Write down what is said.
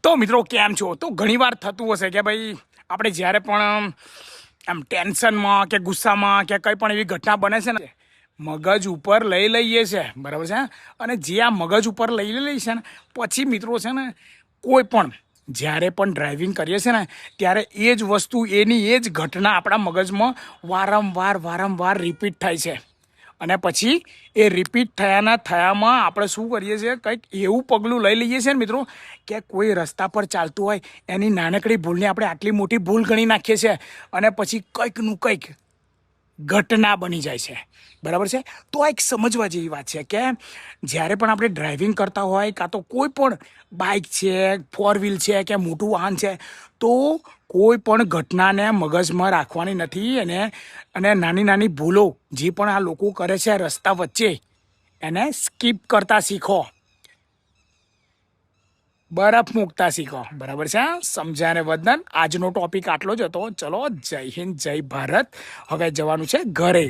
તો મિત્રો કેમ છો? તો ઘણીવાર થતું હશે કે ભાઈ આપણે જ્યારે પણ આમ ટેન્શનમાં કે ગુસ્સામાં કે કંઈ પણ એવી ઘટના બને છે ને, મગજ ઉપર લઈ લઈએ છે, બરાબર છે. અને જે આ મગજ ઉપર લઈ લઈએ છે ને, પછી મિત્રો છે ને, કોઈ પણ જ્યારે પણ ડ્રાઇવિંગ કરીએ છીએ ને, ત્યારે એ જ વસ્તુ એની એ જ ઘટના આપણા મગજમાં વારંવાર રિપીટ થાય છે. અને પછી એ રિપીટ થયામાં આપણે શું કરીએ છીએ, કંઈક એવું પગલું લઈ લઈએ છીએ ને મિત્રો, કે કોઈ રસ્તા પર ચાલતું હોય એની નાનકડી ભૂલને આપણે આટલી મોટી ભૂલ ગણી નાખીએ છીએ. અને પછી કંઈકનું કંઈક ઘટના બની જાય છે, બરાબર છે. તો આ એક સમજવા જેવી વાત છે કે જ્યારે પણ આપણે ડ્રાઇવિંગ કરતા હોય, કાં તો કોઈ પણ બાઇક છે, 4 વ્હીલ છે કે મોટું વાહન છે, તો કોઈ પણ ઘટનાને મગજમાં રાખવાની નથી. અને નાની નાની ભૂલો જે પણ આ લોકો કરે છે રસ્તા વચ્ચે, એને સ્કીપ કરતા શીખો, બરફ મૂકતા શીખો, બરાબર છે. સમજાને વદન. આજનો ટોપિક આટલો જ હતો. ચલો, જય હિન્દ, જય ભારત. હવે જવાનું છે ઘરે.